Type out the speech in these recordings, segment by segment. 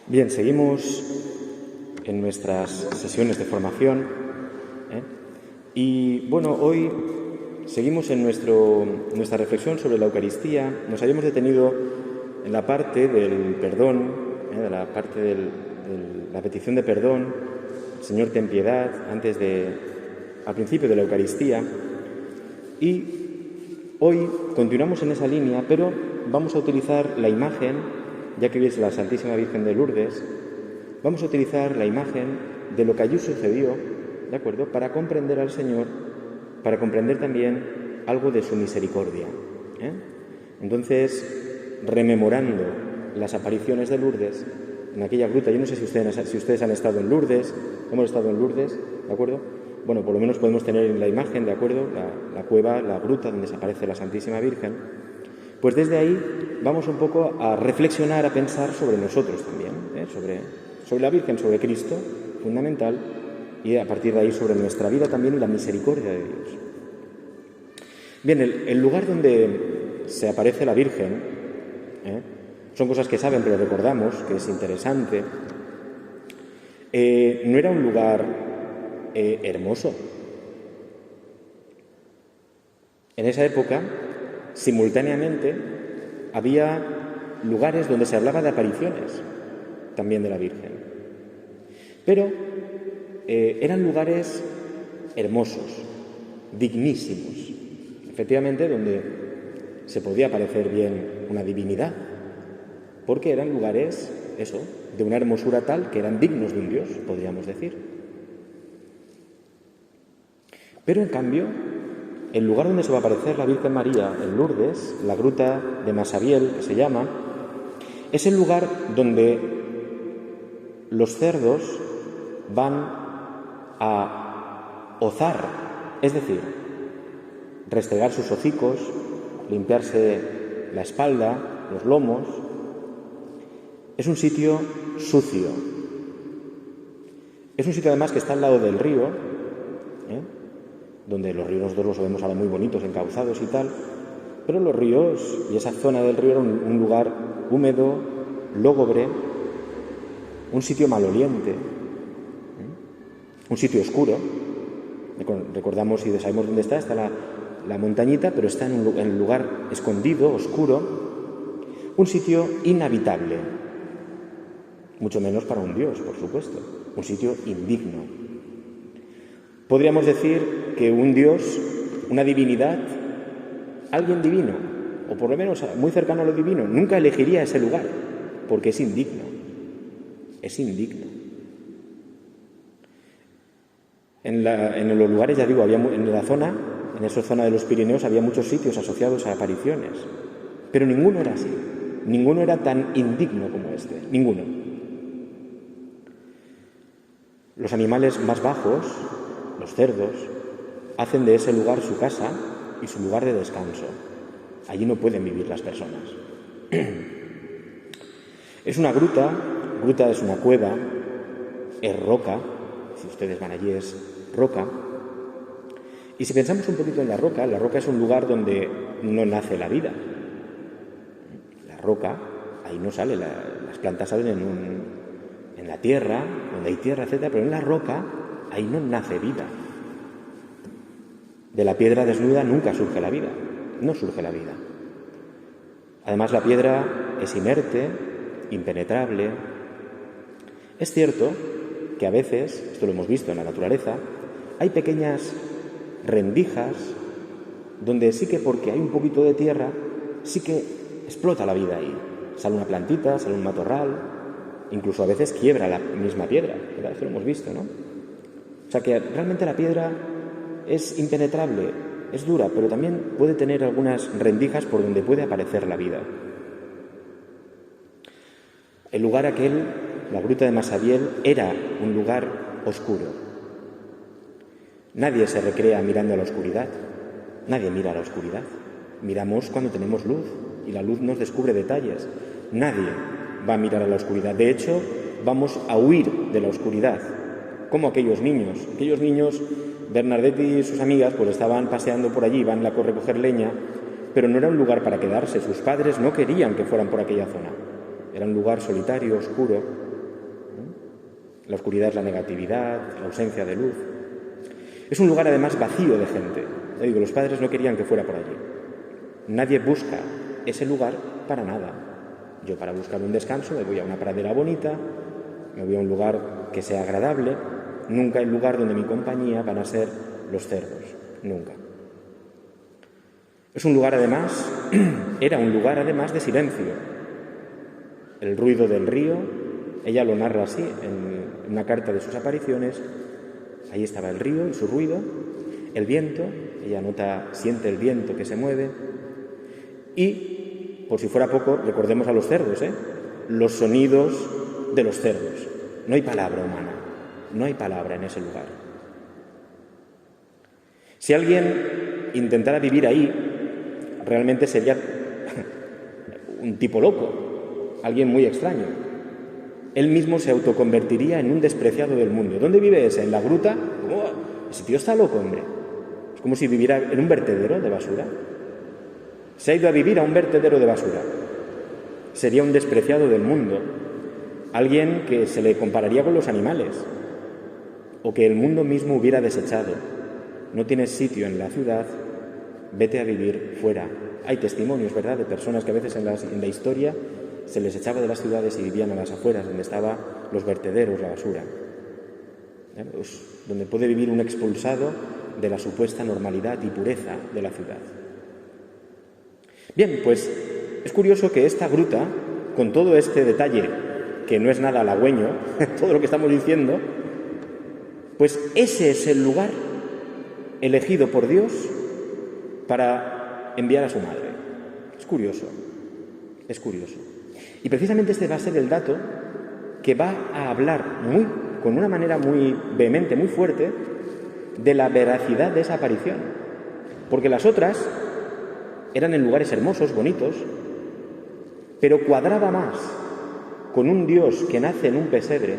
Bien, seguimos en nuestras sesiones de formación, y bueno, hoy seguimos en nuestra reflexión sobre la Eucaristía. Nos habíamos detenido en la parte del perdón, de la parte de la petición de perdón, Señor, ten piedad, al principio de la Eucaristía, y hoy continuamos en esa línea, pero vamos a utilizar la imagen. Ya que hoy es la Santísima Virgen de Lourdes, vamos a utilizar la imagen de lo que allí sucedió, ¿de acuerdo?, para comprender al Señor, para comprender también algo de su misericordia. Entonces, rememorando las apariciones de Lourdes, en aquella gruta, yo no sé si ustedes han estado en Lourdes, hemos estado en Lourdes, ¿de acuerdo? Bueno, por lo menos podemos tener en la imagen, ¿de acuerdo?, la cueva, la gruta donde se aparece la Santísima Virgen. Pues desde ahí vamos un poco a reflexionar, a pensar sobre nosotros también, sobre la Virgen, sobre Cristo, fundamental, y a partir de ahí sobre nuestra vida también y la misericordia de Dios. Bien, el lugar donde se aparece la Virgen, son cosas que saben, pero recordamos que es interesante, no era un lugar hermoso. En esa época, simultáneamente, había lugares donde se hablaba de apariciones también de la Virgen. Pero eran lugares hermosos, dignísimos, efectivamente, donde se podía aparecer bien una divinidad, porque eran lugares, de una hermosura tal que eran dignos de un Dios, podríamos decir. Pero en cambio, el lugar donde se va a aparecer la Virgen María, en Lourdes, la gruta de Massabielle, que se llama, es el lugar donde los cerdos van a ozar, es decir, restregar sus hocicos, limpiarse la espalda, los lomos. Es un sitio sucio. Es un sitio además que está al lado del río, donde los ríos nosotros los vemos ahora muy bonitos, encauzados y tal, pero los ríos y esa zona del río era un lugar húmedo, lúgubre, un sitio maloliente, un sitio oscuro. Recordamos y sabemos dónde está la montañita, pero está en un lugar escondido, oscuro, un sitio inhabitable, mucho menos para un Dios, por supuesto, un sitio indigno. Podríamos decir que un Dios, una divinidad, alguien divino, o por lo menos muy cercano a lo divino, nunca elegiría ese lugar, porque es indigno. Es indigno. En los lugares, ya digo, en esa zona de los Pirineos había muchos sitios asociados a apariciones, pero ninguno era así, ninguno era tan indigno como este, ninguno. Los animales más bajos, los cerdos, hacen de ese lugar su casa y su lugar de descanso. Allí no pueden vivir las personas. Es una gruta es una cueva, es roca, si ustedes van allí es roca. Y si pensamos un poquito en la roca es un lugar donde no nace la vida. La roca, ahí no sale, las plantas salen en la tierra, donde hay tierra, etc., pero en la roca ahí no nace vida. De la piedra desnuda nunca surge la vida, no surge la vida. Además, la piedra es inerte, impenetrable. Es cierto que a veces, esto lo hemos visto en la naturaleza, hay pequeñas rendijas donde sí que, porque hay un poquito de tierra, sí que explota la vida ahí. Sale una plantita, sale un matorral, incluso a veces quiebra la misma piedra, ¿verdad? Esto lo hemos visto, ¿no? O sea que realmente la piedra es impenetrable, es dura, pero también puede tener algunas rendijas por donde puede aparecer la vida. El lugar aquel, la gruta de Massabielle, era un lugar oscuro. Nadie se recrea mirando a la oscuridad, nadie mira a la oscuridad. Miramos cuando tenemos luz y la luz nos descubre detalles. Nadie va a mirar a la oscuridad. De hecho, vamos a huir de la oscuridad, como aquellos niños. Bernadette y sus amigas pues estaban paseando por allí, iban a recoger leña, pero no era un lugar para quedarse. Sus padres no querían que fueran por aquella zona. Era un lugar solitario, oscuro. La oscuridad es la negatividad, la ausencia de luz. Es un lugar además vacío de gente. Ya digo, los padres no querían que fuera por allí. Nadie busca ese lugar para nada. Yo, para buscar un descanso, me voy a una pradera bonita, me voy a un lugar que sea agradable, nunca el lugar donde mi compañía van a ser los cerdos, nunca. Es un lugar además, era un lugar además de silencio. El ruido del río, ella lo narra así en una carta de sus apariciones, ahí estaba el río y su ruido, el viento, ella siente el viento que se mueve y, por si fuera poco, recordemos a los cerdos, los sonidos de los cerdos. No hay palabra humana, no hay palabra en ese lugar. Si alguien intentara vivir ahí, realmente sería un tipo loco, alguien muy extraño. Él mismo se autoconvertiría en un despreciado del mundo. ¿Dónde vive ese? ¿En la gruta? ¿Cómo? Ese tío está loco, hombre. Es como si viviera en un vertedero de basura. Se ha ido a vivir a un vertedero de basura. Sería un despreciado del mundo. Alguien que se le compararía con los animales. O que el mundo mismo hubiera desechado. No tienes sitio en la ciudad, vete a vivir fuera. Hay testimonios, ¿verdad?, de personas que a veces en la historia se les echaba de las ciudades y vivían a las afueras, donde estaban los vertederos, la basura. Donde puede vivir un expulsado de la supuesta normalidad y pureza de la ciudad. Bien, pues es curioso que esta gruta, con todo este detalle, que no es nada halagüeño, todo lo que estamos diciendo, pues ese es el lugar elegido por Dios para enviar a su madre. Es curioso, es curioso. Y precisamente este va a ser el dato que va a hablar con una manera muy vehemente, muy fuerte, de la veracidad de esa aparición. Porque las otras eran en lugares hermosos, bonitos, pero cuadraba más con un Dios que nace en un pesebre,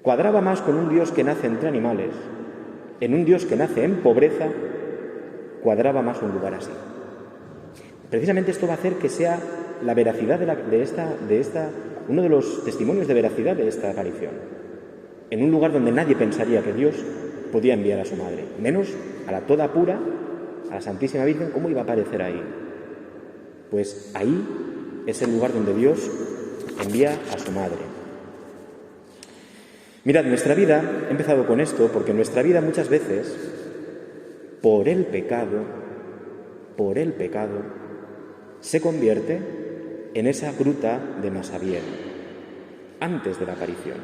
cuadraba más con un Dios que nace entre animales, en un Dios que nace en pobreza, cuadraba más un lugar así. Precisamente esto va a hacer que sea la veracidad uno de los testimonios de veracidad de esta aparición. En un lugar donde nadie pensaría que Dios podía enviar a su madre, menos a la toda pura, a la Santísima Virgen. ¿Cómo iba a aparecer ahí? Pues ahí es el lugar donde Dios envía a su madre. Mirad, nuestra vida, he empezado con esto, porque nuestra vida muchas veces, por el pecado, se convierte en esa gruta de Masabiel, antes de la aparición.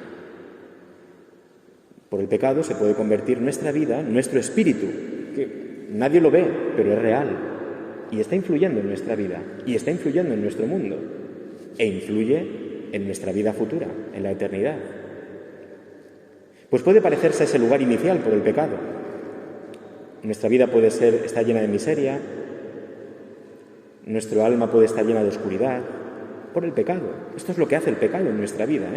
Por el pecado se puede convertir nuestra vida, nuestro espíritu, que nadie lo ve, pero es real, y está influyendo en nuestra vida, y está influyendo en nuestro mundo, e influye en nuestra vida futura, en la eternidad. Pues puede parecerse a ese lugar inicial por el pecado. Nuestra vida puede estar llena de miseria, nuestro alma puede estar llena de oscuridad, por el pecado. Esto es lo que hace el pecado en nuestra vida,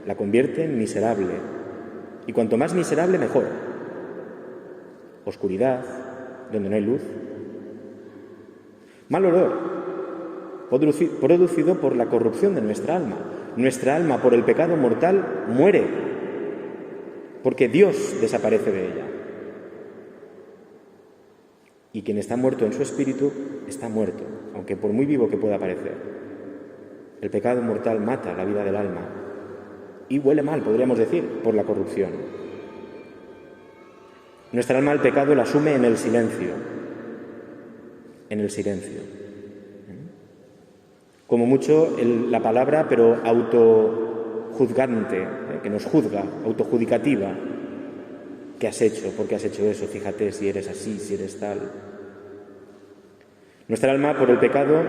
La convierte en miserable. Y cuanto más miserable, mejor. Oscuridad, donde no hay luz. Mal olor, producido por la corrupción de nuestra alma. Nuestra alma, por el pecado mortal, muere, porque Dios desaparece de ella. Y quien está muerto en su espíritu, está muerto, aunque por muy vivo que pueda parecer. El pecado mortal mata la vida del alma y huele mal, podríamos decir, por la corrupción. Nuestra alma el pecado la asume en el silencio, Como mucho la palabra, pero autojuzgante, que nos juzga, autojudikativa. ¿Qué has hecho? ¿Por qué has hecho eso? Fíjate si eres así, si eres tal. Nuestra alma, por el pecado,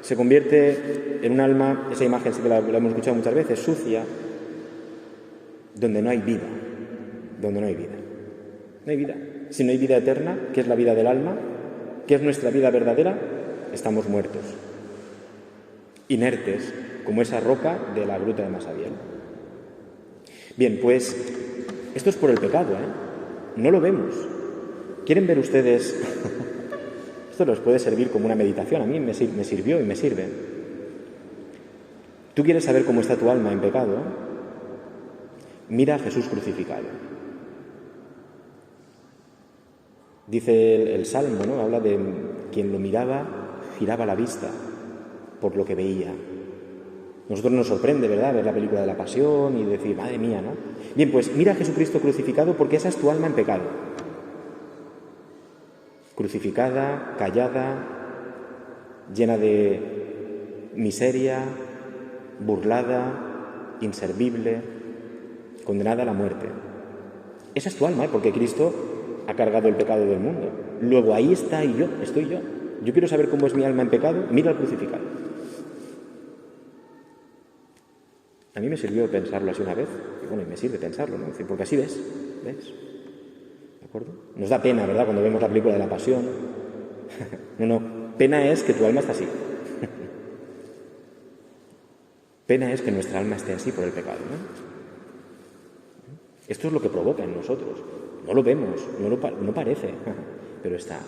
se convierte en un alma, esa imagen sí que la hemos escuchado muchas veces, sucia, donde no hay vida, No hay vida. Si no hay vida eterna, ¿qué es la vida del alma? ¿Qué es nuestra vida verdadera? Estamos muertos, inertes, como esa roca de la gruta de Masabiel. Bien, pues esto es por el pecado, No lo vemos. ¿Quieren ver ustedes? Esto les puede servir como una meditación. A mí me sirvió y me sirve. ¿Tú quieres saber cómo está tu alma en pecado? Mira a Jesús crucificado. Dice el Salmo, ¿no? Habla de quien lo miraba, giraba la vista por lo que veía. Nosotros nos sorprende, ¿verdad?, ver la película de la Pasión y decir, madre mía, ¿no? Bien, pues mira a Jesucristo crucificado porque esa es tu alma en pecado. Crucificada, callada, llena de miseria, burlada, inservible, condenada a la muerte. Esa es tu alma, porque Cristo ha cargado el pecado del mundo. Luego ahí está y yo, estoy yo. Yo quiero saber cómo es mi alma en pecado, mira al crucificado. A mí me sirvió pensarlo así una vez, y bueno, y me sirve pensarlo, ¿no? Porque así ves. ¿De acuerdo? Nos da pena, ¿verdad?, cuando vemos la película de la Pasión. No, pena es que tu alma está así. Pena es que nuestra alma esté así por el pecado, ¿no? Esto es lo que provoca en nosotros. No lo vemos, no parece, pero está.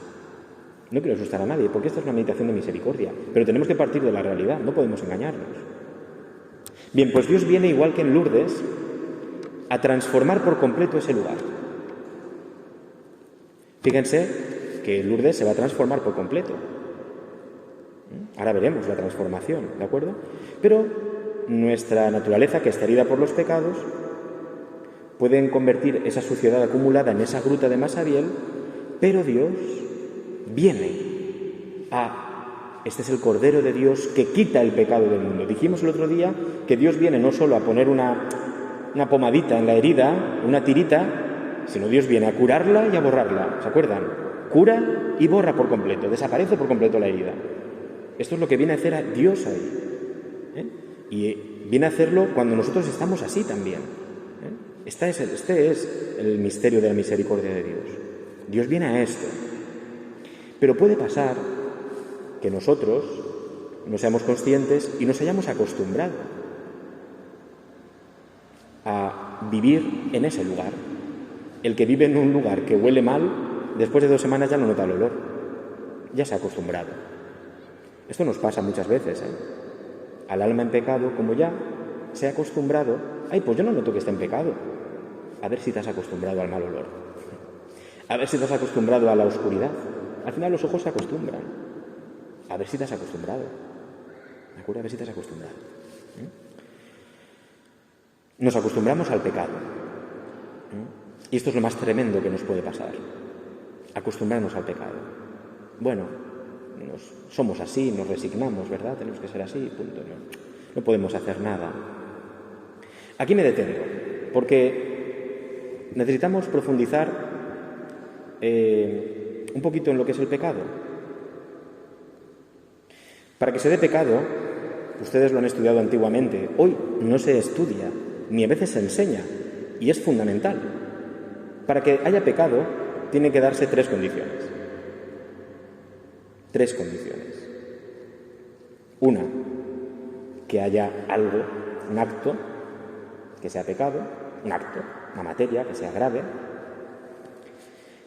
No quiero asustar a nadie, porque esta es una meditación de misericordia, pero tenemos que partir de la realidad, no podemos engañarnos. Bien, pues Dios viene, igual que en Lourdes, a transformar por completo ese lugar. Fíjense que Lourdes se va a transformar por completo. Ahora veremos la transformación, ¿de acuerdo? Pero nuestra naturaleza, que está herida por los pecados, pueden convertir esa suciedad acumulada en esa gruta de Masabiel, pero Dios viene a... Este es el Cordero de Dios que quita el pecado del mundo. Dijimos el otro día que Dios viene no solo a poner una pomadita en la herida, una tirita, sino Dios viene a curarla y a borrarla. ¿Se acuerdan? Cura y borra por completo, desaparece por completo la herida. Esto es lo que viene a hacer a Dios ahí. Y viene a hacerlo cuando nosotros estamos así también. Este es el misterio de la misericordia de Dios. Dios viene a esto. Pero puede pasar que nosotros no seamos conscientes y nos hayamos acostumbrado a vivir en ese lugar. El que vive en un lugar que huele mal, después de 2 semanas ya no nota el olor. Ya se ha acostumbrado. Esto nos pasa muchas veces, Al alma en pecado, como ya se ha acostumbrado, pues yo no noto que esté en pecado. A ver si te has acostumbrado al mal olor. A ver si te has acostumbrado a la oscuridad. Al final los ojos se acostumbran. A ver si te has acostumbrado. ¿De acuerdo? A ver si te has acostumbrado. Nos acostumbramos al pecado. Y esto es lo más tremendo que nos puede pasar. Acostumbrarnos al pecado. Bueno, somos así, nos resignamos, ¿verdad? Tenemos que ser así, punto. No podemos hacer nada. Aquí me detengo, porque necesitamos profundizar un poquito en lo que es el pecado. Para que se dé pecado, ustedes lo han estudiado antiguamente, hoy no se estudia, ni a veces se enseña, y es fundamental. Para que haya pecado, tienen que darse 3 condiciones. 3 condiciones. Una, que haya algo, un acto, que sea pecado, un acto, una materia que sea grave,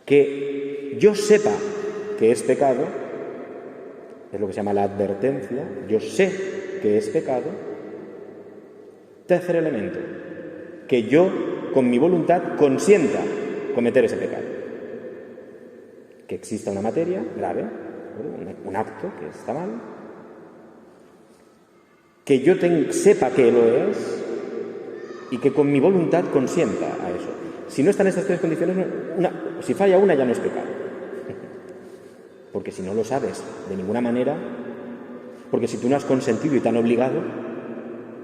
que yo sepa que es pecado, es lo que se llama la advertencia, yo sé que es pecado. Tercer elemento, que yo con mi voluntad consienta cometer ese pecado. Que exista una materia grave, un acto que está mal, que yo sepa que lo es y que con mi voluntad consienta a eso. Si no están estas 3 condiciones, si falla una ya no es pecado. Porque si no lo sabes de ninguna manera, porque si tú no has consentido y te han obligado,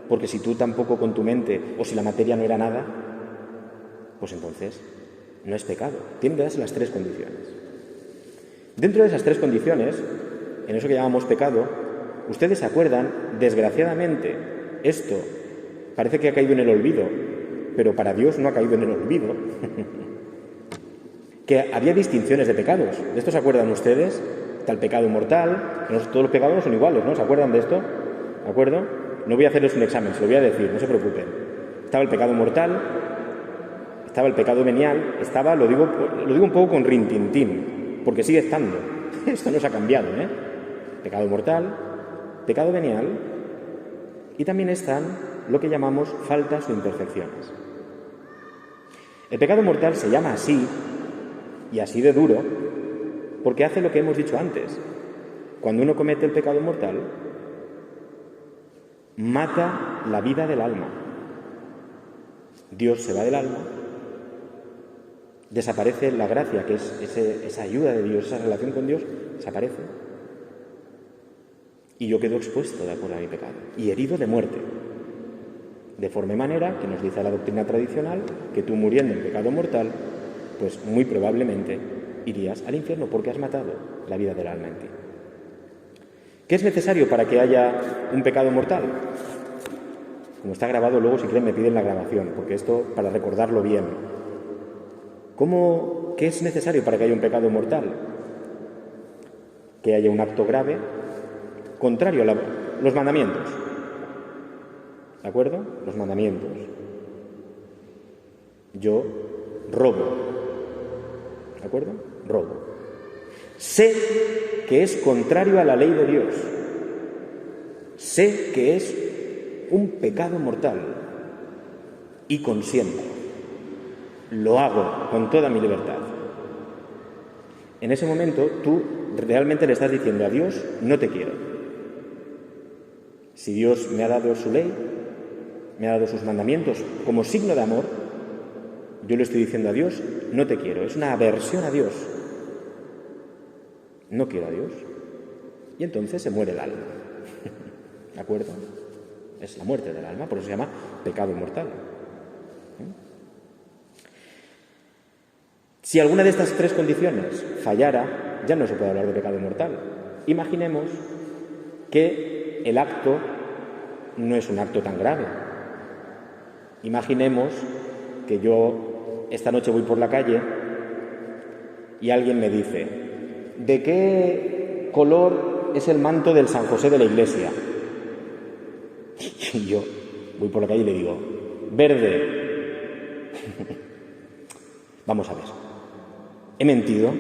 porque si tú tampoco con tu mente, o si la materia no era nada, pues entonces no es pecado. Tienen que darse las 3 condiciones. Dentro de esas 3 condiciones, en eso que llamamos pecado, ustedes se acuerdan, desgraciadamente, esto parece que ha caído en el olvido, pero para Dios no ha caído en el olvido, que había distinciones de pecados. ¿De esto se acuerdan ustedes? Está el pecado mortal, todos los pecados no son iguales, ¿no? ¿Se acuerdan de esto? ¿De acuerdo? No voy a hacerles un examen, se lo voy a decir, no se preocupen. Estaba el pecado mortal, estaba el pecado venial, lo digo un poco con rintintín, porque sigue estando. Esto no se ha cambiado, Pecado mortal, pecado venial y también están lo que llamamos faltas o imperfecciones. El pecado mortal se llama así, y así de duro, porque hace lo que hemos dicho antes. Cuando uno comete el pecado mortal, mata la vida del alma. Dios se va del alma, desaparece la gracia, que es esa ayuda de Dios, esa relación con Dios, desaparece. Y yo quedo expuesto de acuerdo a mi pecado y herido de muerte. De forma y manera que nos dice la doctrina tradicional que tú muriendo en pecado mortal, pues muy probablemente irías al infierno porque has matado la vida del alma en ti. ¿Qué es necesario para que haya un pecado mortal? Como está grabado, luego si quieren me piden la grabación, porque esto para recordarlo bien. ¿Qué es necesario para que haya un pecado mortal? Que haya un acto grave contrario a los mandamientos. ¿De acuerdo? Los mandamientos. Yo robo. ¿De acuerdo? Robo. Sé que es contrario a la ley de Dios. Sé que es un pecado mortal y consiento. Lo hago con toda mi libertad. En ese momento tú realmente le estás diciendo a Dios, no te quiero. Si Dios me ha dado su ley, me ha dado sus mandamientos como signo de amor, yo le estoy diciendo a Dios, no te quiero. Es una aversión a Dios. No quiero a Dios. Y entonces se muere el alma. ¿De acuerdo? Es la muerte del alma, por eso se llama pecado mortal. Si alguna de estas tres condiciones fallara, ya no se puede hablar de pecado mortal. Imaginemos que el acto no es un acto tan grave. Imaginemos que yo esta noche voy por la calle y alguien me dice, ¿de qué color es el manto del San José de la iglesia? Y yo voy por la calle y le digo, verde. Vamos a ver. ¿He mentido?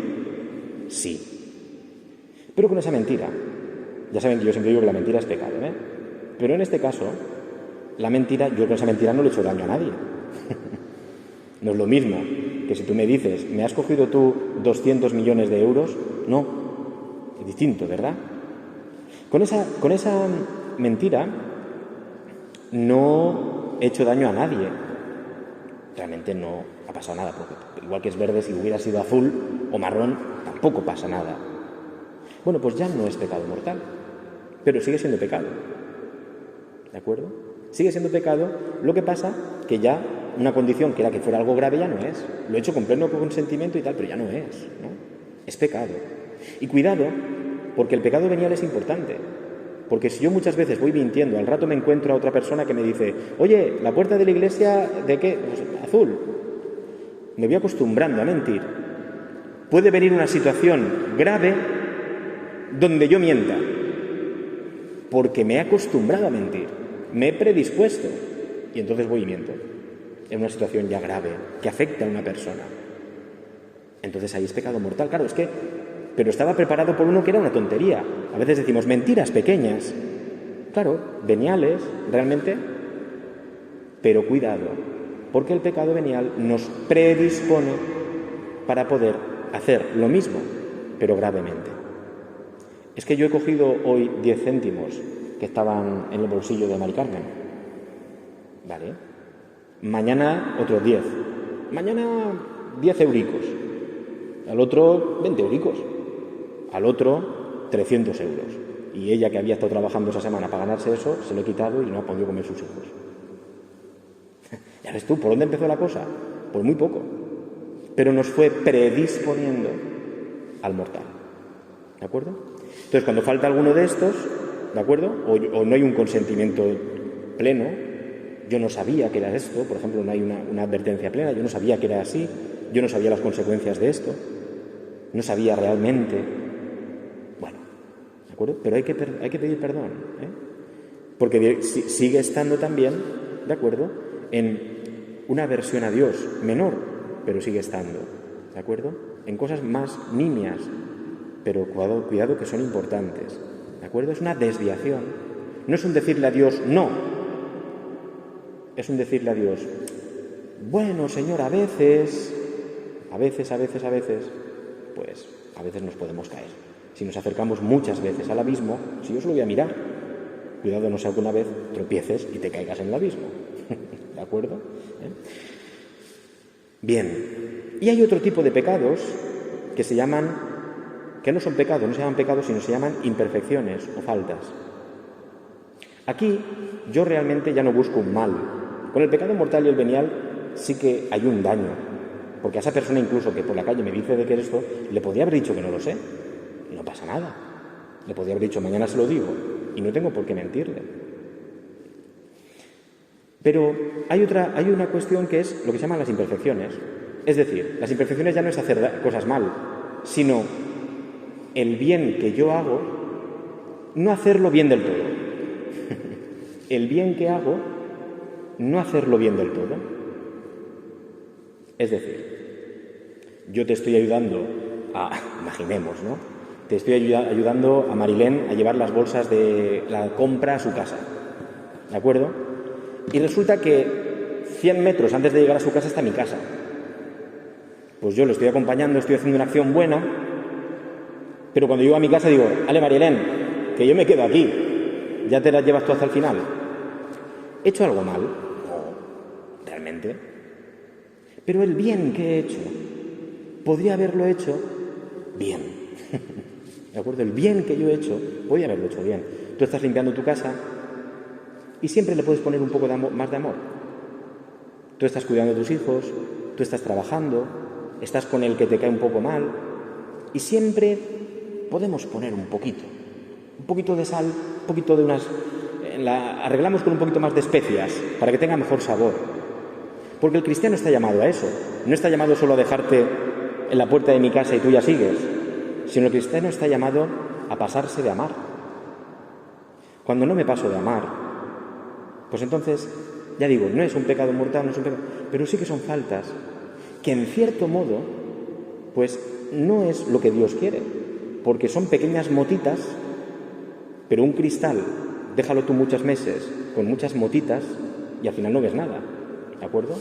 Sí. Pero con esa mentira, ya saben que yo siempre digo que la mentira es pecado, ¿eh? Pero en este caso, la mentira, yo con esa mentira no le he hecho daño a nadie. No es lo mismo que si tú me dices, ¿me has cogido tú 200 millones de euros? No, es distinto, ¿verdad? Con esa mentira no he hecho daño a nadie. Realmente no ha pasado nada, porque igual que es verde, si hubiera sido azul o marrón, tampoco pasa nada. Bueno, pues ya no es pecado mortal, pero sigue siendo pecado. ¿De acuerdo? Sigue siendo pecado, lo que pasa que ya una condición que era que fuera algo grave ya no es. Lo he hecho con pleno consentimiento y tal, pero ya no es, ¿no? Es pecado. Y cuidado, porque el pecado venial es importante. Porque si yo muchas veces voy mintiendo, al rato me encuentro a otra persona que me dice, oye, ¿la puerta de la iglesia de qué? Pues, azul. Me voy acostumbrando a mentir. Puede venir una situación grave donde yo mienta, porque me he acostumbrado a mentir, me he predispuesto, y entonces voy y miento. En una situación ya grave, que afecta a una persona. Entonces ahí es pecado mortal. Claro, es que pero estaba preparado por uno que era una tontería. A veces decimos mentiras pequeñas, claro, veniales, realmente, pero cuidado, porque el pecado venial nos predispone para poder hacer lo mismo, pero gravemente. Es que yo he cogido hoy 10 céntimos que estaban en el bolsillo de Mari Carmen, ¿vale? Mañana otros 10, mañana 10 euricos, al otro 20 euricos, al otro 300 euros. Y ella, que había estado trabajando esa semana para ganarse eso, se lo he quitado y no ha podido comer sus hijos. Ya ves tú, ¿por dónde empezó la cosa? Por muy poco. Pero nos fue predisponiendo al mortal. ¿De acuerdo? Entonces, cuando falta alguno de estos, ¿de acuerdo? O no hay un consentimiento pleno, yo no sabía que era esto, por ejemplo, no hay una advertencia plena, yo no sabía que era así, yo no sabía las consecuencias de esto, no sabía realmente. Bueno, ¿de acuerdo? Pero hay que pedir perdón, ¿eh? Porque sigue estando también, ¿de acuerdo?, en una aversión a Dios menor, pero sigue estando, ¿de acuerdo?, en cosas más nimias, pero cuidado que son importantes, ¿de acuerdo? Es una desviación, no es un decirle a Dios no, es un decirle a Dios, bueno, Señor, a veces, pues a veces nos podemos caer. Si nos acercamos muchas veces al abismo, si yo solo voy a mirar, cuidado no sea que una vez tropieces y te caigas en el abismo. ¿De acuerdo? Bien. Y hay otro tipo de pecados que se llaman, que no son pecados, no se llaman pecados, sino se llaman imperfecciones o faltas. Aquí yo realmente ya no busco un mal. Con el pecado mortal y el venial sí que hay un daño. Porque a esa persona incluso que por la calle me dice de qué es esto, le podría haber dicho que no lo sé. Y no pasa nada. Le podría haber dicho mañana se lo digo. Y no tengo por qué mentirle. Pero hay una cuestión que es lo que se llaman las imperfecciones. Es decir, las imperfecciones ya no es hacer cosas mal, sino el bien que yo hago, no hacerlo bien del todo. El bien que hago, no hacerlo bien del todo. Es decir, yo te estoy ayudando imaginemos, ¿no? Te estoy ayudando a Marilén a llevar las bolsas de la compra a su casa. ¿De acuerdo? Y resulta que 100 metros antes de llegar a su casa está mi casa. Pues yo le estoy acompañando, estoy haciendo una acción buena, pero cuando llego a mi casa digo, ale Marilén, que yo me quedo aquí, ya te la llevas tú hasta el final. ¿He hecho algo mal? No, realmente. Pero el bien que he hecho, podría haberlo hecho bien. ¿De acuerdo? El bien que yo he hecho, podría haberlo hecho bien. Tú estás limpiando tu casa y siempre le puedes poner un poco más de amor. Tú estás cuidando de tus hijos, tú estás trabajando, estás con el que te cae un poco mal y siempre podemos poner un poquito de sal, un poquito de arreglamos con un poquito más de especias para que tenga mejor sabor. Porque el cristiano está llamado a eso, no está llamado solo a dejarte en la puerta de mi casa y tú ya sigues, sino el cristiano está llamado a pasarse de amar. Cuando no me paso de amar, pues entonces, ya digo, no es un pecado mortal, no es un pecado, pero sí que son faltas que en cierto modo, pues no es lo que Dios quiere, porque son pequeñas motitas, pero un cristal, déjalo tú muchos meses con muchas motitas y al final no ves nada, ¿de acuerdo?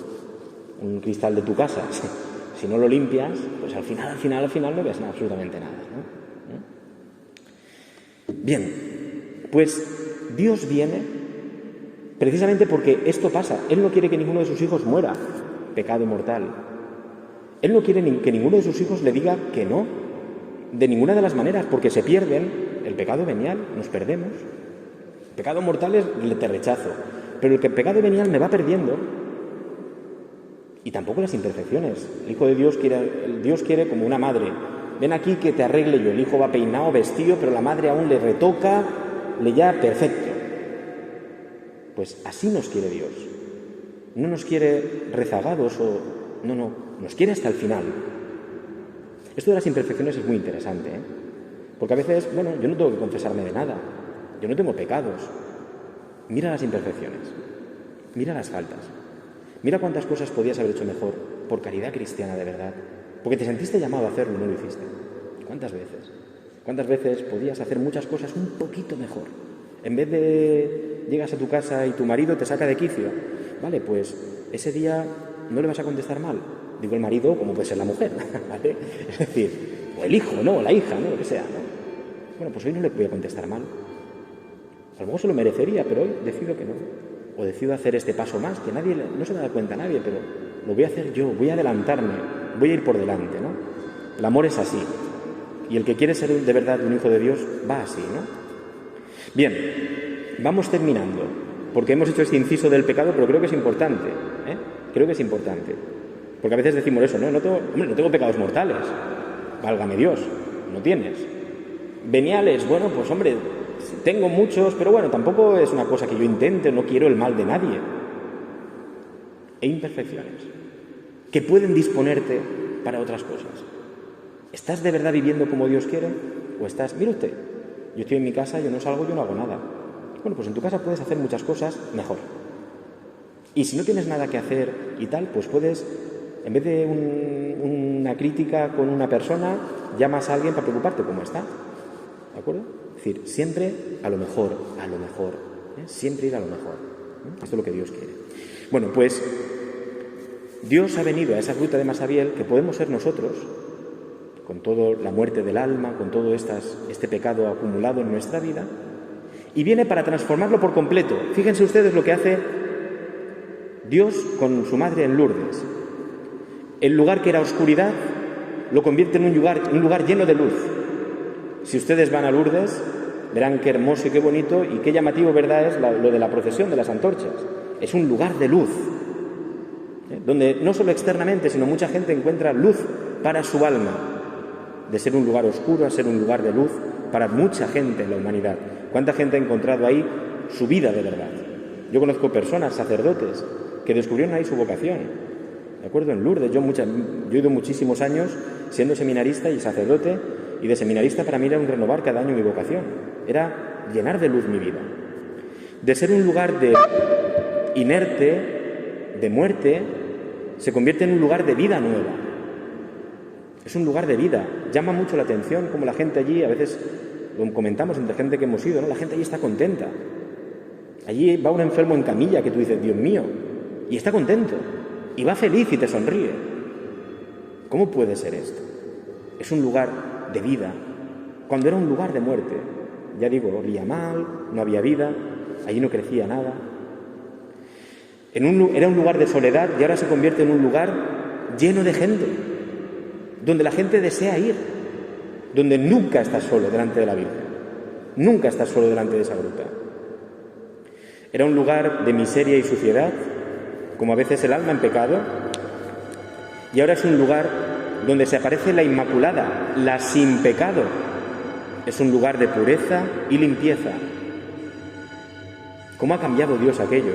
Un cristal de tu casa, si no lo limpias, pues al final no ves absolutamente nada, ¿no? Bien, pues Dios viene precisamente porque esto pasa. Él no quiere que ninguno de sus hijos muera, pecado mortal. Él no quiere que ninguno de sus hijos le diga que no, de ninguna de las maneras, porque se pierden. El pecado venial, nos perdemos. El pecado mortal es te rechazo, pero el pecado venial me va perdiendo. Y tampoco las imperfecciones. El Hijo de Dios quiere como una madre. Ven aquí que te arregle yo. El hijo va peinado, vestido, pero la madre aún le retoca, le ya perfecto. Pues así nos quiere Dios. No nos quiere rezagados no, nos quiere hasta el final. Esto de las imperfecciones es muy interesante, ¿eh? Porque a veces, yo no tengo que confesarme de nada. Yo no tengo pecados. Mira las imperfecciones. Mira las faltas. Mira cuántas cosas podías haber hecho mejor por caridad cristiana de verdad. Porque te sentiste llamado a hacerlo y no lo hiciste. ¿Cuántas veces? ¿Cuántas veces podías hacer muchas cosas un poquito mejor? En vez de llegas a tu casa y tu marido te saca de quicio. Vale, pues ese día no le vas a contestar mal. Digo el marido, como puede ser la mujer, ¿vale? Es decir, o el hijo, ¿no? O la hija, ¿no? Lo que sea, ¿no? Bueno, pues hoy no le voy a contestar mal. A lo mejor se lo merecería, pero hoy decido que no. O decido hacer este paso más, que no se me da cuenta nadie, pero lo voy a hacer yo, voy a adelantarme, voy a ir por delante, ¿no? El amor es así. Y el que quiere ser de verdad un hijo de Dios va así, ¿no? Bien, vamos terminando, porque hemos hecho este inciso del pecado, pero creo que es importante, ¿eh? Creo que es importante. Porque a veces decimos eso, ¿no? No tengo pecados mortales. Válgame Dios, no tienes. Veniales, bueno, pues hombre, tengo muchos, pero bueno, tampoco es una cosa que yo intente, no quiero el mal de nadie. E imperfecciones que pueden disponerte para otras cosas. ¿Estás de verdad viviendo como Dios quiere? ¿O estás, mire usted, yo estoy en mi casa, yo no salgo, yo no hago nada? Bueno, pues en tu casa puedes hacer muchas cosas mejor. Y si no tienes nada que hacer y tal, pues puedes, en vez de una crítica con una persona, llamas a alguien para preocuparte cómo está. ¿De acuerdo? Es decir, siempre a lo mejor, ¿eh? Siempre ir a lo mejor. Esto es lo que Dios quiere. Bueno, pues Dios ha venido a esa gruta de Masabiel, que podemos ser nosotros, con toda la muerte del alma, con todo este pecado acumulado en nuestra vida, y viene para transformarlo por completo. Fíjense ustedes lo que hace Dios con su madre en Lourdes. El lugar que era oscuridad lo convierte en un lugar lleno de luz. Si ustedes van a Lourdes, verán qué hermoso y qué bonito y qué llamativo, ¿verdad?, es lo de la procesión de las antorchas. Es un lugar de luz, donde no solo externamente, sino mucha gente encuentra luz para su alma, de ser un lugar oscuro a ser un lugar de luz para mucha gente en la humanidad. ¿Cuánta gente ha encontrado ahí su vida de verdad? Yo conozco personas, sacerdotes, que descubrieron ahí su vocación, ¿de acuerdo? En Lourdes, yo he ido muchísimos años siendo seminarista y sacerdote, y de seminarista para mí era un renovar cada año mi vocación, era llenar de luz mi vida. De ser un lugar de inerte, de muerte, se convierte en un lugar de vida nueva. Es un lugar de vida. Llama mucho la atención como la gente allí, a veces lo comentamos entre gente que hemos ido, ¿no? La gente allí está contenta. Allí va un enfermo en camilla que tú dices, Dios mío, y está contento, y va feliz y te sonríe. ¿Cómo puede ser esto? Es un lugar de vida, cuando era un lugar de muerte. Ya digo, olía mal, no había vida, allí no crecía nada. Era un lugar de soledad y ahora se convierte en un lugar lleno de gente, donde la gente desea ir, donde nunca estás solo delante de la Virgen, nunca estás solo delante de esa gruta. Era un lugar de miseria y suciedad, como a veces el alma en pecado, y ahora es un lugar donde se aparece la Inmaculada, la sin pecado. Es un lugar de pureza y limpieza. ¿Cómo ha cambiado Dios aquello,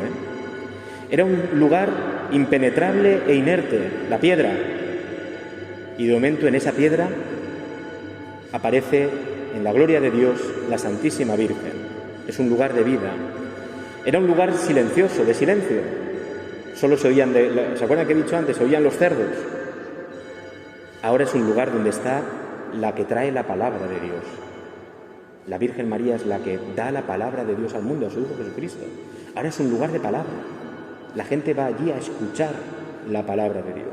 Era un lugar impenetrable e inerte, la piedra. Y de momento en esa piedra aparece en la gloria de Dios la Santísima Virgen. Es un lugar de vida. Era un lugar silencioso, de silencio. Solo se oían, ¿se acuerdan que he dicho antes? Se oían los cerdos. Ahora es un lugar donde está la que trae la palabra de Dios. La Virgen María es la que da la palabra de Dios al mundo, a su Hijo Jesucristo. Ahora es un lugar de palabra. La gente va allí a escuchar la palabra de Dios.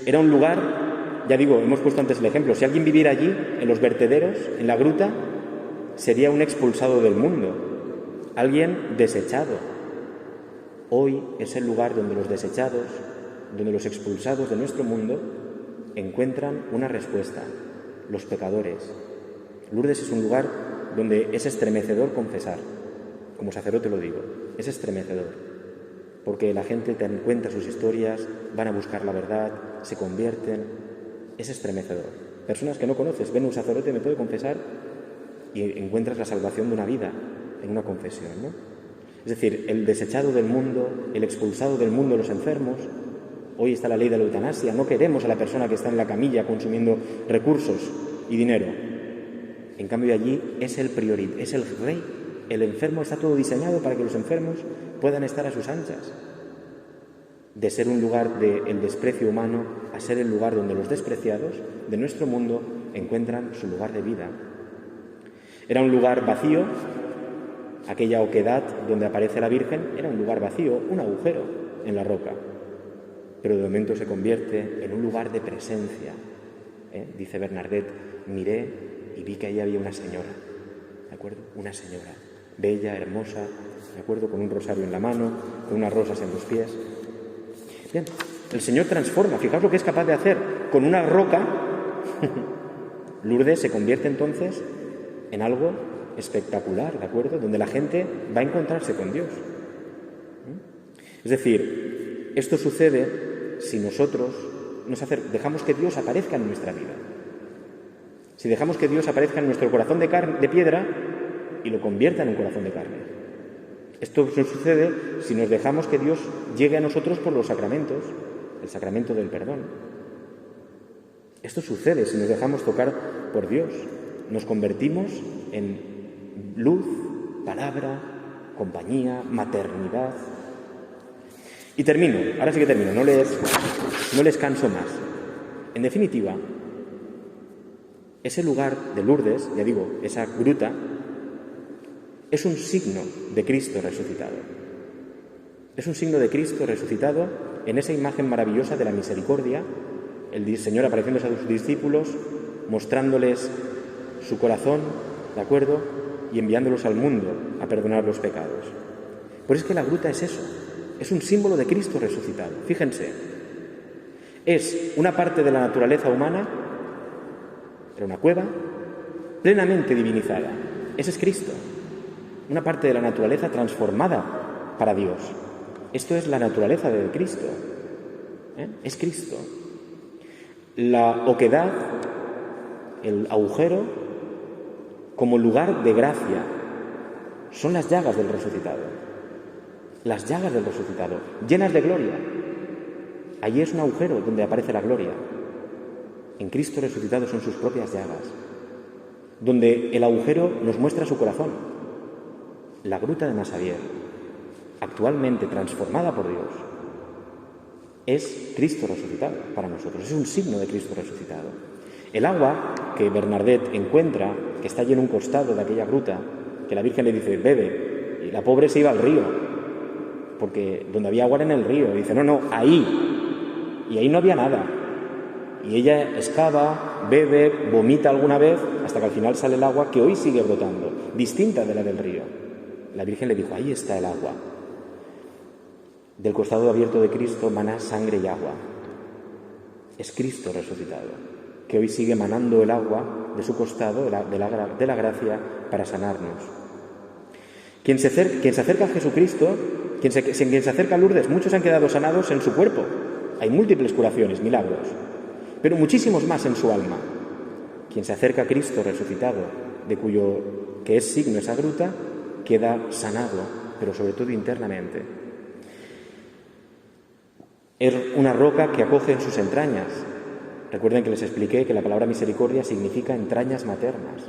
Era un lugar, ya digo, hemos puesto antes el ejemplo, si alguien viviera allí, en los vertederos, en la gruta, sería un expulsado del mundo, alguien desechado. Hoy es el lugar donde los desechados, donde los expulsados de nuestro mundo encuentran una respuesta, los pecadores. Lourdes es un lugar donde es estremecedor confesar, como sacerdote lo digo, es estremecedor. Porque la gente te encuentra sus historias, van a buscar la verdad, se convierten. Es estremecedor. Personas que no conoces, ven un sacerdote, me puede confesar, y encuentras la salvación de una vida en una confesión, ¿no? Es decir, el desechado del mundo, el expulsado del mundo, los enfermos. Hoy está la ley de la eutanasia. No queremos a la persona que está en la camilla consumiendo recursos y dinero. En cambio allí es el rey. El enfermo está todo diseñado para que los enfermos puedan estar a sus anchas. De ser un lugar del desprecio humano a ser el lugar donde los despreciados de nuestro mundo encuentran su lugar de vida. Era un lugar vacío, aquella oquedad donde aparece la Virgen, era un lugar vacío, un agujero en la roca. Pero de momento se convierte en un lugar de presencia. Dice Bernadette, miré y vi que ahí había una señora, ¿de acuerdo? Una señora, bella, hermosa, ¿de acuerdo? Con un rosario en la mano, con unas rosas en los pies. Bien, el Señor transforma, fijaos lo que es capaz de hacer con una roca. Lourdes se convierte entonces en algo espectacular, ¿de acuerdo? Donde la gente va a encontrarse con Dios. Es decir, esto sucede si nosotros dejamos que Dios aparezca en nuestra vida. Si dejamos que Dios aparezca en nuestro corazón de piedra y lo convierta en un corazón de carne. Esto no sucede si nos dejamos que Dios llegue a nosotros por los sacramentos, el sacramento del perdón. Esto sucede si nos dejamos tocar por Dios. Nos convertimos en luz, palabra, compañía, maternidad. Y termino, ahora sí que termino, no les canso más. En definitiva, ese lugar de Lourdes, ya digo, esa gruta, es un signo de Cristo resucitado. Es un signo de Cristo resucitado en esa imagen maravillosa de la misericordia, el Señor apareciéndose a sus discípulos, mostrándoles su corazón, ¿de acuerdo?, y enviándolos al mundo a perdonar los pecados. Pues es que la gruta es eso, es un símbolo de Cristo resucitado. Fíjense, es una parte de la naturaleza humana, era una cueva, plenamente divinizada. Ese es Cristo, una parte de la naturaleza transformada para Dios. Esto es la naturaleza de Cristo, es Cristo. La oquedad, el agujero, como lugar de gracia, son las llagas del resucitado. Las llagas del resucitado, llenas de gloria. Allí es un agujero donde aparece la gloria. En Cristo resucitado son sus propias llagas, donde el agujero nos muestra su corazón. La gruta de Massabielle, actualmente transformada por Dios, es Cristo resucitado para nosotros, es un signo de Cristo resucitado. El agua que Bernadette encuentra, que está allí en un costado de aquella gruta, que la Virgen le dice, bebe, y la pobre se iba al río, porque donde había agua era en el río, y dice, no, ahí, y ahí no había nada. Y ella excava, bebe, vomita alguna vez, hasta que al final sale el agua que hoy sigue brotando, distinta de la del río. La Virgen le dijo, ahí está el agua. Del costado abierto de Cristo mana sangre y agua. Es Cristo resucitado, que hoy sigue manando el agua de su costado, de la gracia, para sanarnos. Quien se acerca a Jesucristo, quien se acerca a Lourdes, muchos han quedado sanados en su cuerpo. Hay múltiples curaciones, milagros, pero muchísimos más en su alma. Quien se acerca a Cristo resucitado, que es signo esa gruta, queda sanado, pero sobre todo internamente. Es una roca que acoge en sus entrañas. Recuerden que les expliqué que la palabra misericordia significa entrañas maternas.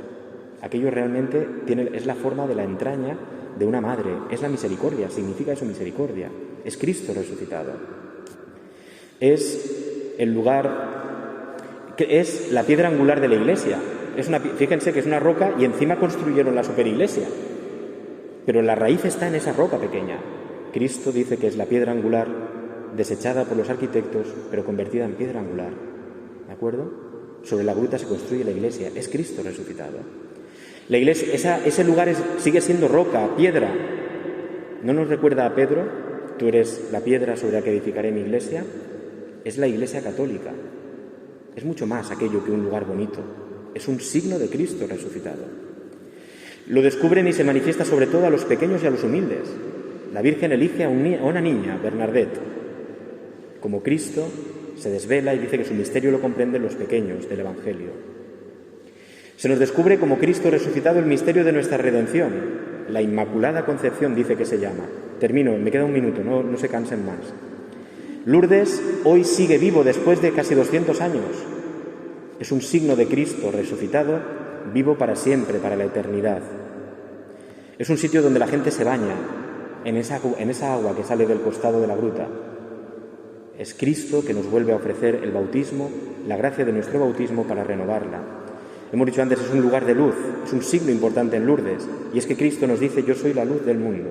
Aquello realmente es la forma de la entraña de una madre. Es la misericordia, significa eso, misericordia. Es Cristo resucitado. Es el lugar, que es la piedra angular de la iglesia. Fíjense que es una roca y encima construyeron la superiglesia. Pero la raíz está en esa roca pequeña. Cristo dice que es la piedra angular desechada por los arquitectos, pero convertida en piedra angular. ¿De acuerdo? Sobre la gruta se construye la iglesia. Es Cristo resucitado. La iglesia, ese lugar sigue siendo roca, piedra. ¿No nos recuerda a Pedro? Tú eres la piedra sobre la que edificaré mi iglesia. Es la iglesia católica. Es mucho más aquello que un lugar bonito. Es un signo de Cristo resucitado. Lo descubren y se manifiesta sobre todo a los pequeños y a los humildes. La Virgen elige a una niña, Bernadette. Como Cristo se desvela y dice que su misterio lo comprenden los pequeños del Evangelio. Se nos descubre como Cristo resucitado el misterio de nuestra redención. La Inmaculada Concepción dice que se llama. Termino, me queda un minuto, no se cansen más. Lourdes hoy sigue vivo después de casi 200 años. Es un signo de Cristo resucitado, vivo para siempre, para la eternidad. Es un sitio donde la gente se baña, en esa agua que sale del costado de la gruta. Es Cristo que nos vuelve a ofrecer el bautismo, la gracia de nuestro bautismo para renovarla. Hemos dicho antes, es un lugar de luz, es un signo importante en Lourdes, y es que Cristo nos dice, yo soy la luz del mundo.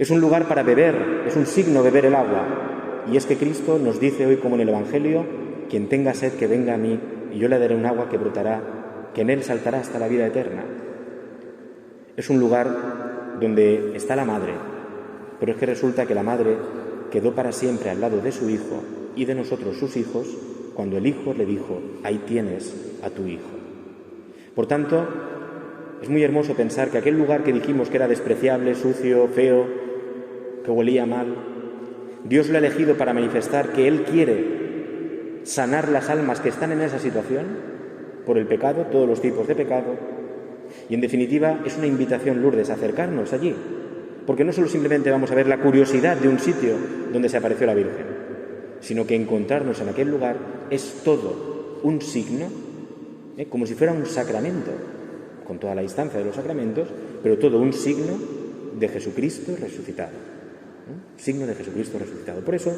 Es un lugar para beber, es un signo beber el agua, y es que Cristo nos dice hoy, como en el Evangelio, quien tenga sed que venga a mí, y yo le daré un agua que brotará, que en él saltará hasta la vida eterna. Es un lugar donde está la madre, pero es que resulta que la madre quedó para siempre al lado de su hijo y de nosotros sus hijos, cuando el hijo le dijo, ahí tienes a tu hijo. Por tanto, es muy hermoso pensar que aquel lugar que dijimos que era despreciable, sucio, feo, que huelía mal, Dios lo ha elegido para manifestar que Él quiere sanar las almas que están en esa situación por el pecado, todos los tipos de pecado, y en definitiva es una invitación, Lourdes, a acercarnos allí. Porque no solo simplemente vamos a ver la curiosidad de un sitio donde se apareció la Virgen, sino que encontrarnos en aquel lugar es todo un signo, como si fuera un sacramento, con toda la instancia de los sacramentos, pero todo un signo de Jesucristo resucitado. Signo de Jesucristo resucitado. Por eso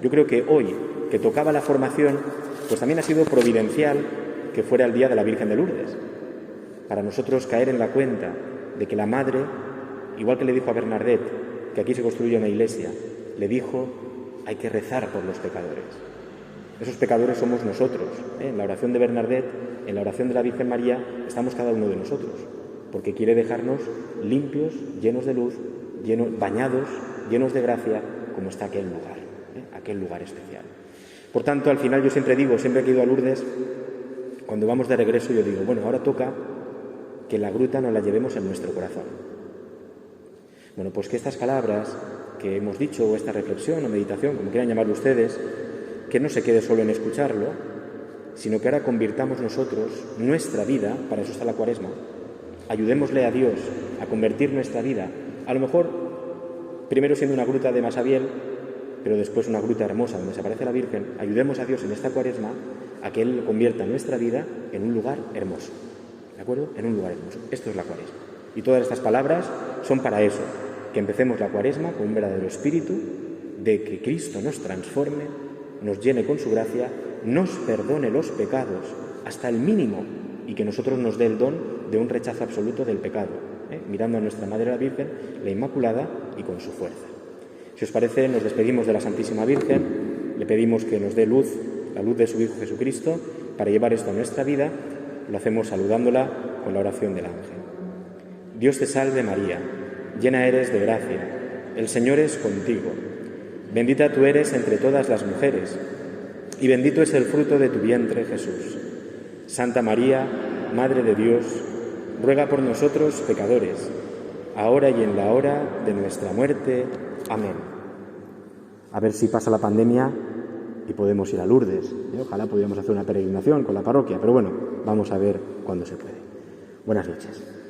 yo creo que hoy, que tocaba la formación, pues también ha sido providencial que fuera el día de la Virgen de Lourdes, para nosotros caer en la cuenta de que la Madre, igual que le dijo a Bernadette que aquí se construye una iglesia, le dijo, hay que rezar por los pecadores. Esos pecadores somos nosotros. En la oración de Bernadette, en la oración de la Virgen María, estamos cada uno de nosotros, porque quiere dejarnos limpios, llenos de luz, bañados, llenos de gracia, como está aquel lugar especial. Por tanto, al final yo siempre digo, siempre que he ido a Lourdes, cuando vamos de regreso yo digo, bueno, ahora toca que la gruta nos la llevemos en nuestro corazón. Bueno, pues que estas palabras que hemos dicho, o esta reflexión o meditación, como quieran llamarlo ustedes, que no se quede solo en escucharlo, sino que ahora convirtamos nosotros nuestra vida, para eso está la Cuaresma, ayudémosle a Dios a convertir nuestra vida, a lo mejor primero siendo una gruta de Masabiel, pero después una gruta hermosa donde se aparece la Virgen. Ayudemos a Dios en esta Cuaresma a que Él convierta nuestra vida en un lugar hermoso, ¿de acuerdo? En un lugar hermoso. Esto es la Cuaresma. Y todas estas palabras son para eso, que empecemos la Cuaresma con un verdadero espíritu de que Cristo nos transforme, nos llene con su gracia, nos perdone los pecados hasta el mínimo y que nosotros nos dé el don de un rechazo absoluto del pecado, mirando a nuestra Madre la Virgen, la Inmaculada, y con su fuerza. Si os parece, nos despedimos de la Santísima Virgen, le pedimos que nos dé luz, la luz de su Hijo Jesucristo, para llevar esto a nuestra vida. Lo hacemos saludándola con la oración del ángel. Dios te salve María, llena eres de gracia, el Señor es contigo. Bendita tú eres entre todas las mujeres, y bendito es el fruto de tu vientre, Jesús. Santa María, Madre de Dios, ruega por nosotros pecadores, ahora y en la hora de nuestra muerte. Amén. A ver si pasa la pandemia y podemos ir a Lourdes. Ojalá pudiéramos hacer una peregrinación con la parroquia, pero bueno, vamos a ver cuándo se puede. Buenas noches.